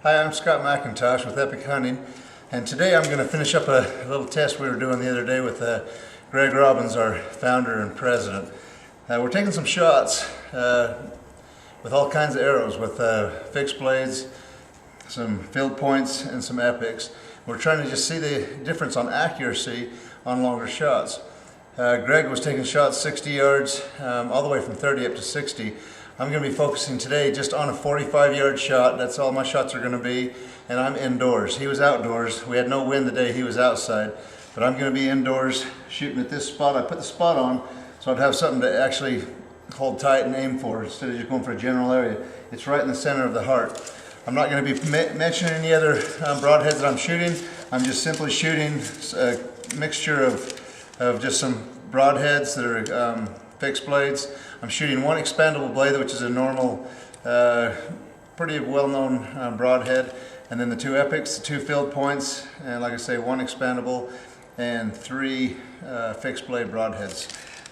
Hi, I'm Scott McIntosh with Epek Hunting, and today I'm going to finish up a little test we were doing the other day with Greg Robbins, our founder and president. We're taking some shots with all kinds of arrows, with fixed blades, some field points, and some epics. We're trying to just see the difference on accuracy on longer shots. Greg was taking shots 60 yards, all the way from 30 up to 60. I'm going to be focusing today just on a 45-yard shot. That's all my shots are going to be, and I'm indoors. He was outdoors. We had no wind the day he was outside, but I'm going to be indoors shooting at this spot. I put the spot on so I'd have something to actually hold tight and aim for instead of just going for a general area. It's right in the center of the heart. I'm not going to be mentioning any other broadheads that I'm shooting. I'm just simply shooting a mixture of just some broadheads that are fixed blades. I'm shooting one expandable blade, which is a normal, pretty well-known broadhead, and then the two epics, the two field points, and like I say, one expandable, and three fixed blade broadheads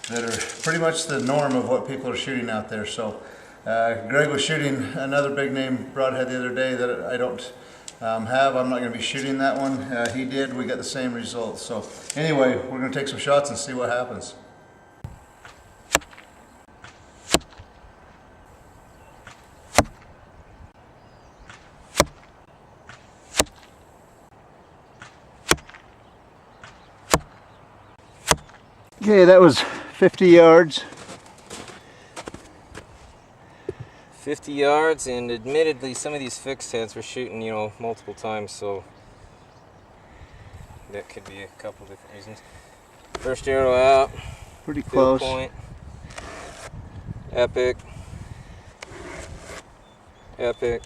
that are pretty much the norm of what people are shooting out there. So Greg was shooting another big name broadhead the other day that I don't have. I'm not going to be shooting that one. He did. We got the same results. So anyway, we're going to take some shots and see what happens. Okay, that was 50 yards. 50 yards, and admittedly some of these fixed heads were shooting, multiple times, so that could be a couple different reasons. First arrow out. Pretty close. Field point. Epic. Epic.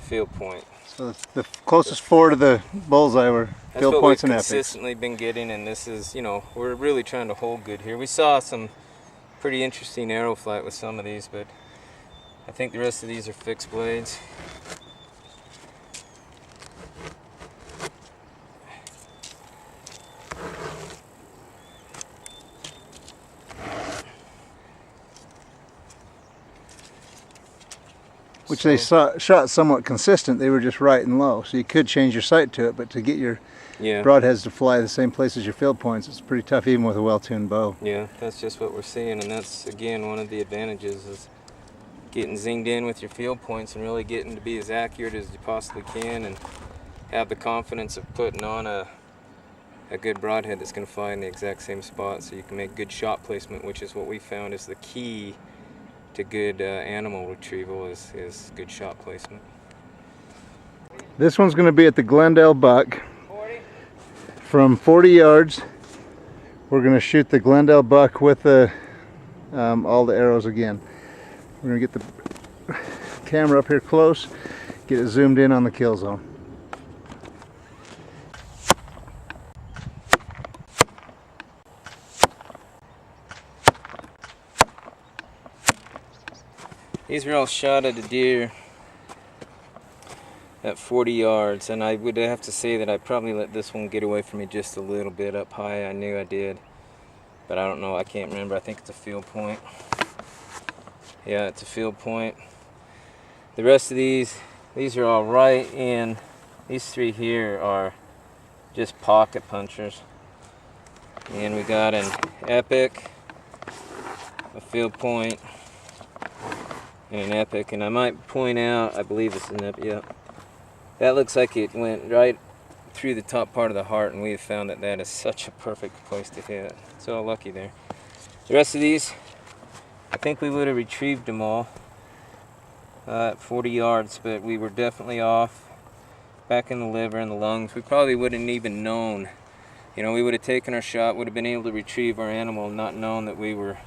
Field point. So the closest four to the bullseye were field points and epics. That's what we've consistently been getting, and this is, we're really trying to hold good here. We saw some pretty interesting arrow flight with some of these, but I think the rest of these are fixed blades. Which they shot somewhat consistent. They were just right and low, so you could change your sight to it, but to get your broadheads to fly the same place as your field points, it's pretty tough even with a well-tuned bow. Yeah, that's just what we're seeing, and that's, again, one of the advantages is getting zinged in with your field points and really getting to be as accurate as you possibly can and have the confidence of putting on a good broadhead that's going to fly in the exact same spot, so you can make good shot placement, which is what we found is the key to good animal retrieval is good shot placement. This one's going to be at the Glendale buck. 40. From 40 yards, we're going to shoot the Glendale buck with the all the arrows again. We're going to get the camera up here close, get it zoomed in on the kill zone. These were all shot at a deer at 40 yards, and I would have to say that I probably let this one get away from me just a little bit up high. I knew I did, but I don't know, I can't remember. I think it's a field point. Yeah, it's a field point. The rest of these are all right in. These three here are just pocket punchers. And we got an epic, a field point, and an epic, and I might point out, I believe it's an epic, yeah. That looks like it went right through the top part of the heart, and we have found that that is such a perfect place to hit. So lucky there. The rest of these, I think we would have retrieved them all at 40 yards, but we were definitely off back in the liver and the lungs. We probably wouldn't even known. We would have taken our shot, would have been able to retrieve our animal, not known that we were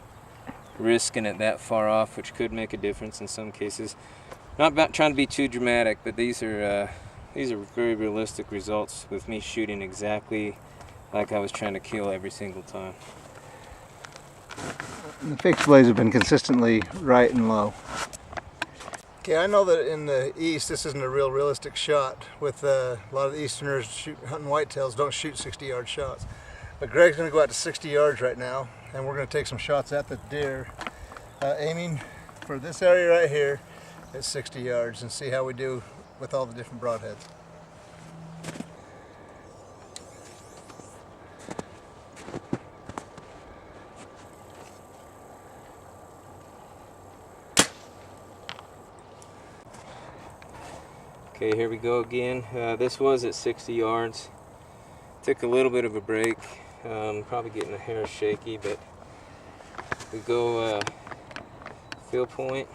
risking it that far off, which could make a difference in some cases. Not about trying to be too dramatic, but these are very realistic results with me shooting exactly like I was trying to kill every single time. The fixed blades have been consistently right and low. Okay, I know that in the east this isn't a real realistic shot. With a lot of the easterners hunting whitetails don't shoot 60-yard shots. But Greg's going to go out to 60 yards right now, and we're going to take some shots at the deer, aiming for this area right here at 60 yards and see how we do with all the different broadheads. Okay, here we go again. This was at 60 yards. Took a little bit of a break. Probably getting a hair shaky, but we go field point,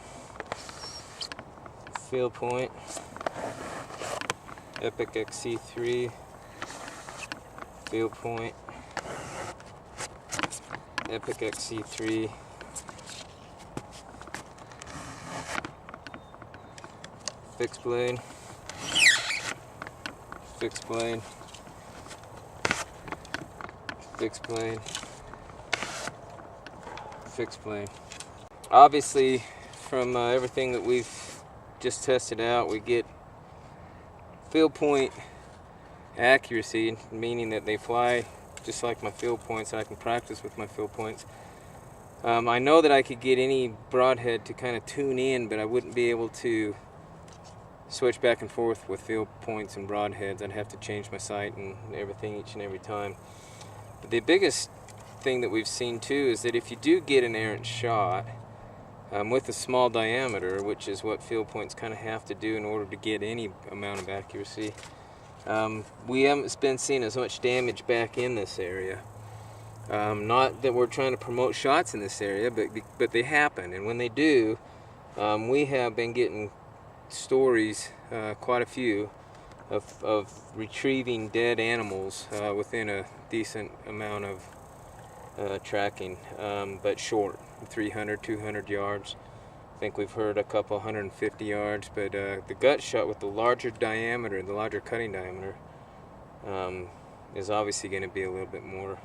Epek XC-3, field point, Epek XC-3, fixed blade, fixed blade, fixed blade, fixed blade. Obviously, from everything that we've just tested out, we get field point accuracy, meaning that they fly just like my field points, and I can practice with my field points. I know that I could get any broadhead to kind of tune in, but I wouldn't be able to switch back and forth with field points and broadheads. I'd have to change my sight and everything each and every time. But the biggest thing that we've seen too is that if you do get an errant shot with a small diameter, which is what field points kind of have to do in order to get any amount of accuracy, we haven't been seeing as much damage back in this area. Not that we're trying to promote shots in this area, but they happen, and when they do, we have been getting stories, quite a few, of retrieving dead animals within a decent amount of tracking, but short, 300, 200 yards. I think we've heard a couple 150 yards, but the gut shot with the larger diameter, the larger cutting diameter, is obviously going to be a little bit more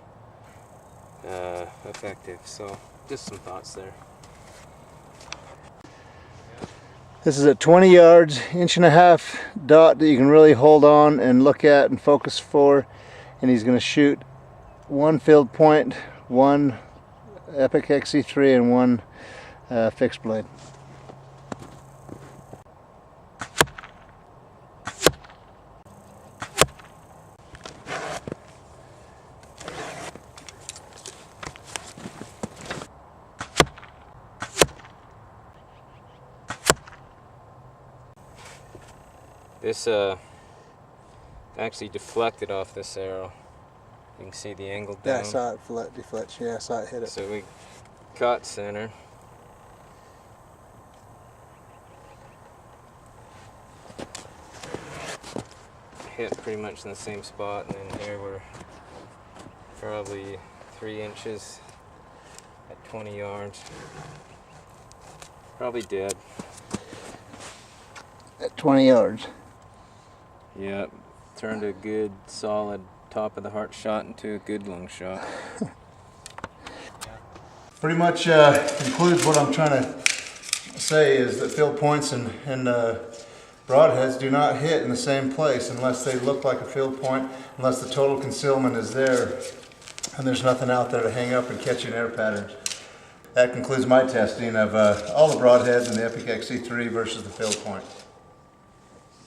effective. So just some thoughts there. This is at 20 yards, 1.5 inch dot that you can really hold on and look at and focus for, and he's going to shoot one field point, one Epek XC-3, and one fixed blade. This actually deflected off this arrow. You can see the angle down. Yeah, I saw it deflect. Yeah, I saw it hit it. So we caught center. Hit pretty much in the same spot, and then here we're probably 3 inches at 20 yards. Probably dead. At 20 yards. Yep, turned a good solid top of the heart shot into a good lung shot. Pretty much concludes what I'm trying to say is that field points and broadheads do not hit in the same place unless they look like a field point, unless the total concealment is there and there's nothing out there to hang up and catch in air patterns. That concludes my testing of all the broadheads in the Epek XC-3 versus the field point.